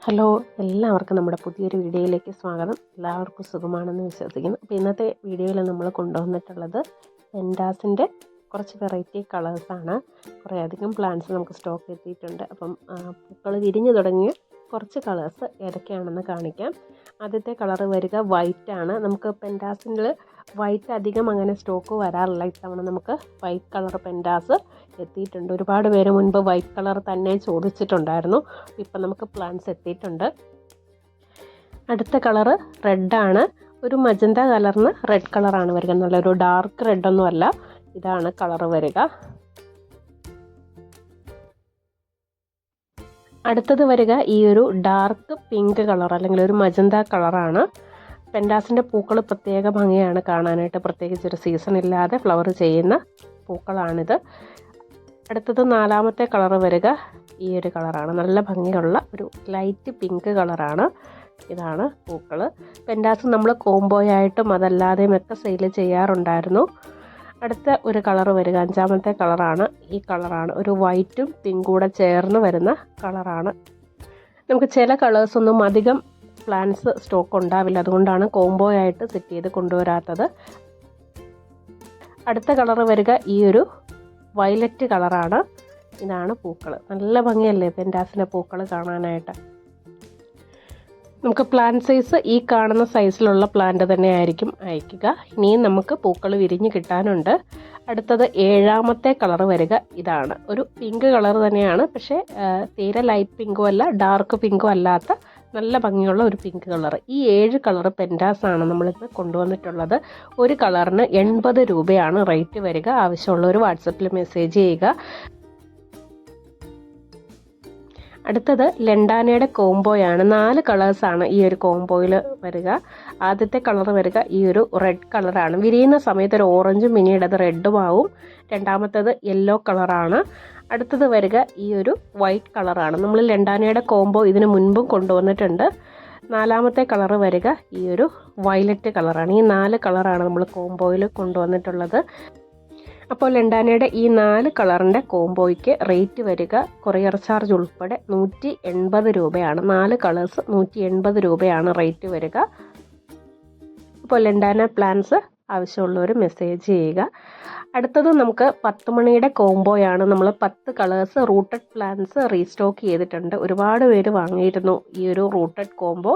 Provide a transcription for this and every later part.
Hello, എല്ലാവർക്കും നമ്മുടെ പുതിയൊരു വീഡിയോയിലേക്ക് സ്വാഗതം. എല്ലാവർക്കും സുഖമാണെന്ന് വിശ്വസിക്കുന്നു. അപ്പോൾ ഇന്നത്തെ വീഡിയോയിൽ നമ്മൾ കൊണ്ടുവന്നിട്ടുള്ളത് പെൻഡാസിൻ്റെ കുറച്ച് വെറൈറ്റി കളേഴ്സാണ്. കുറേയധികം പ്ലാന്റ്സ് നമുക്ക് സ്റ്റോക്ക് എത്തിയിട്ടുണ്ട്. അപ്പം പൂക്കൾ വിരിഞ്ഞു തുടങ്ങിയ കുറച്ച് കളേഴ്സ് ഏതൊക്കെയാണെന്ന് കാണിക്കാം. ആദ്യത്തെ കളറ് വരിക വൈറ്റ് ആണ്. നമുക്ക് പെൻഡാസിൽ വൈറ്റ് അധികം അങ്ങനെ സ്റ്റോക്ക് വരാറില്ല. ഇത്തവണ നമുക്ക് വൈറ്റ് കളർ പെൻഡാസ് എത്തിയിട്ടുണ്ട്. ഒരുപാട് പേര് മുൻപ് വൈറ്റ് കളർ തന്നെ ചോദിച്ചിട്ടുണ്ടായിരുന്നു. ഇപ്പം നമുക്ക് പ്ലാന്റ്സ് എത്തിയിട്ടുണ്ട്. അടുത്ത കളറ് റെഡാണ്. ഒരു മജന്ത കളറിന് റെഡ് കളറാണ് വരിക. നല്ലൊരു ഡാർക്ക് റെഡൊന്നും അല്ല, ഇതാണ് കളറ് വരിക. അടുത്തത് വരിക ഈ ഒരു ഡാർക്ക് പിങ്ക് കളർ അല്ലെങ്കിൽ ഒരു മജന്ത കളറാണ്. പെൻഡാസിൻ്റെ പൂക്കൾ പ്രത്യേക ഭംഗിയാണ് കാണാനായിട്ട്. പ്രത്യേകിച്ച് ഒരു സീസൺ ഇല്ലാതെ ഫ്ലവർ ചെയ്യുന്ന പൂക്കളാണിത്. അടുത്തത് നാലാമത്തെ കളറ് വരിക ഈ ഒരു കളറാണ്. നല്ല ഭംഗിയുള്ള ഒരു ലൈറ്റ് പിങ്ക് കളറാണ്. ഇതാണ് പൂക്കൾ. പെൻഡാസ് നമ്മൾ കോംബോയായിട്ടും അതല്ലാതെയും ഒക്കെ സെയിൽ ചെയ്യാറുണ്ടായിരുന്നു. അടുത്ത ഒരു കളറ് വരിക അഞ്ചാമത്തെ കളറാണ്. ഈ കളറാണ് ഒരു വൈറ്റും പിങ്കും കൂടെ ചേർന്ന് വരുന്ന കളറാണ്. നമുക്ക് ചില കളേഴ്സൊന്നും അധികം പ്ലാന്റ്സ് സ്റ്റോക്ക് ഉണ്ടാവില്ല, അതുകൊണ്ടാണ് കോംബോ ആയിട്ട് സെറ്റ് ചെയ്ത് കൊണ്ടുവരാത്തത്. അടുത്ത കളറ് വരിക ഈ ഒരു വയലറ്റ് കളറാണ്. ഇതാണ് പൂക്കൾ. നല്ല ഭംഗിയല്ലേ പെൻഡാസിൻ്റെ പൂക്കൾ കാണാനായിട്ട്. നമുക്ക് പ്ലാന്റ് സൈസ് ഈ കാണുന്ന സൈസിലുള്ള പ്ലാന്റ് തന്നെ ആയിരിക്കും അയക്കുക. ഇനിയും നമുക്ക് പൂക്കൾ വിരിഞ്ഞ് കിട്ടാനുണ്ട്. അടുത്തത് ഏഴാമത്തെ കളർ വരിക ഇതാണ്. ഒരു പിങ്ക് കളർ തന്നെയാണ്, പക്ഷേ തീരെ ലൈറ്റ് പിങ്കും അല്ല ഡാർക്ക് പിങ്കും അല്ലാത്ത നല്ല ഭംഗിയുള്ള ഒരു പിങ്ക് കളർ. ഈ 7 കളർ പെൻഡാസാണ് നമ്മളിന്ന് കൊണ്ടുവന്നിട്ടുള്ളത്. ഒരു കളറിന് 80 രൂപയാണ് റേറ്റ് വരിക. ആവശ്യമുള്ളവർ വാട്സപ്പിൽ മെസ്സേജ് ചെയ്യുക. അടുത്തത് ലെൻഡാനയുടെ കോംബോയാണ്. 4 കളേഴ്സാണ് ഈ ഒരു കോംബോയിൽ വരിക. ആദ്യത്തെ കളർ വരിക ഈ ഒരു റെഡ് കളറാണ്. വിരിയുന്ന സമയത്ത് ഒരു ഓറഞ്ചും പിന്നീട് അത് റെഡും ആവും. രണ്ടാമത്തേത് യെല്ലോ കളറാണ്. അടുത്തത് വരിക ഈ ഒരു വൈറ്റ് കളറാണ്. നമ്മൾ ലെൻഡാനയുടെ കോംബോ ഇതിന് മുൻപും കൊണ്ടുവന്നിട്ടുണ്ട്. നാലാമത്തെ കളറ് വരിക ഈ ഒരു വയലറ്റ് കളറാണ്. ഈ 4 കളറാണ് നമ്മൾ കോംബോയിൽ കൊണ്ടുവന്നിട്ടുള്ളത്. അപ്പോൾ ലെൻഡാനയുടെ ഈ 4 കളറിൻ്റെ കോംബോയ്ക്ക് റേറ്റ് വരിക കൊറിയർ ചാർജ് ഉൾപ്പെടെ 180 രൂപയാണ്. 4 കളേഴ്സ് 180 രൂപയാണ് റേറ്റ് വരിക. അപ്പോൾ ലെൻഡാന പ്ലാന്റ്സ് ആവശ്യമുള്ളവർ മെസ്സേജ് ചെയ്യുക. അടുത്തത് നമുക്ക് 10 മണിയുടെ കോംബോയാണ്. നമ്മൾ 10 കളേഴ്സ് റൂട്ടഡ് പ്ലാന്റ്സ് റീസ്റ്റോക്ക് ചെയ്തിട്ടുണ്ട്. ഒരുപാട് പേര് വാങ്ങിയിരുന്നു ഈ ഒരു റൂട്ടഡ് കോംബോ.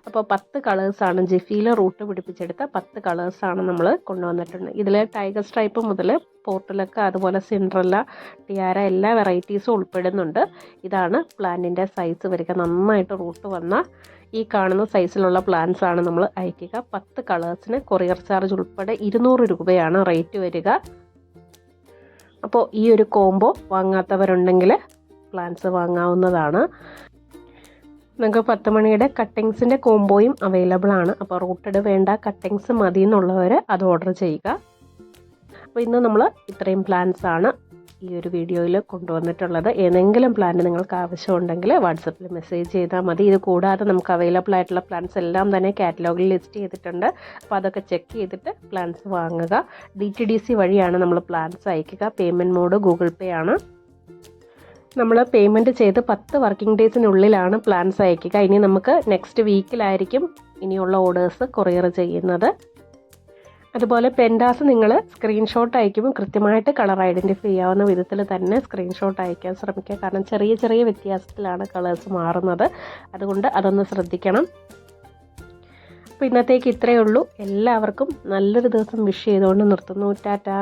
അപ്പോൾ 10 കളേഴ്സാണ് ജിഫിയിൽ റൂട്ട് പിടിപ്പിച്ചെടുത്ത 10 കളേഴ്സാണ് നമ്മൾ കൊണ്ടുവന്നിട്ടുണ്ട്. ഇതിൽ ടൈഗർ സ്ട്രൈപ്പ് മുതൽ പോർട്ടിലൊക്കെ അതുപോലെ സിൻഡ്രല്ല, ടിയാര എല്ലാ വെറൈറ്റീസും ഉൾപ്പെടുന്നുണ്ട്. ഇതാണ് പ്ലാന്റിൻ്റെ സൈസ് വരിക. നന്നായിട്ട് റൂട്ട് വന്ന ഈ കാണുന്ന സൈസിലുള്ള പ്ലാന്റ്സ് ആണ് നമ്മൾ അയക്കുക. 10 കളേഴ്സിന് കൊറിയർ ചാർജ് ഉൾപ്പെടെ 200 രൂപയാണ് റേറ്റ് വരിക. അപ്പോൾ ഈ ഒരു കോംബോ വാങ്ങാത്തവരുണ്ടെങ്കിൽ പ്ലാന്റ്സ് വാങ്ങാവുന്നതാണ്. നമുക്ക് 10 മണിയുടെ കട്ടിങ്സിൻ്റെ കോംബോയും അവൈലബിൾ ആണ്. അപ്പോൾ റൂട്ടഡ് വേണ്ട, കട്ടിങ്സ് മതി എന്നുള്ളവർ അത് ഓർഡർ ചെയ്യുക. അപ്പോൾ ഇന്ന് നമ്മൾ ഇത്രയും പ്ലാന്റ്സ് ആണ് ഈ ഒരു വീഡിയോയിൽ കൊണ്ടുവന്നിട്ടുള്ളത്. ഏതെങ്കിലും പ്ലാന്റ് നിങ്ങൾക്ക് ആവശ്യമുണ്ടെങ്കിൽ വാട്സപ്പിൽ മെസ്സേജ് ചെയ്താൽ മതി. ഇത് കൂടാതെ നമുക്ക് അവൈലബിൾ ആയിട്ടുള്ള പ്ലാന്റ്സ് എല്ലാം തന്നെ കാറ്റലോഗിൽ ലിസ്റ്റ് ചെയ്തിട്ടുണ്ട്. അപ്പോൾ അതൊക്കെ ചെക്ക് ചെയ്തിട്ട് പ്ലാന്റ്സ് വാങ്ങുക. DTDC വഴിയാണ് നമ്മൾ പ്ലാന്റ്സ് അയക്കുക. പേയ്മെൻറ്റ് മോഡ് ഗൂഗിൾ പേ ആണ്. നമ്മൾ പേയ്മെൻറ്റ് ചെയ്ത് 10 വർക്കിംഗ് ഡേയ്സിനുള്ളിലാണ് പ്ലാന്റ്സ് അയക്കുക. ഇനി നമുക്ക് നെക്സ്റ്റ് വീക്കിലായിരിക്കും ഇനിയുള്ള ഓർഡേഴ്സ് കൊറിയർ ചെയ്യുന്നത്. അതുപോലെ പെൻഡാസ് നിങ്ങൾ സ്ക്രീൻഷോട്ട് അയക്കുമ്പോൾ കൃത്യമായിട്ട് കളർ ഐഡൻറ്റിഫൈ ചെയ്യാവുന്ന വിധത്തിൽ തന്നെ സ്ക്രീൻഷോട്ട് അയക്കാൻ ശ്രമിക്കുക. കാരണം ചെറിയ ചെറിയ വ്യത്യാസത്തിലാണ് കളേഴ്സ് മാറുന്നത്. അതുകൊണ്ട് അതൊന്ന് ശ്രദ്ധിക്കണം. അപ്പോൾ ഇന്നത്തേക്ക് ഇത്രയേ ഉള്ളൂ. എല്ലാവർക്കും നല്ലൊരു ദിവസം വിഷ് ചെയ്തുകൊണ്ട് നിർത്തുന്നു. ടാറ്റാ.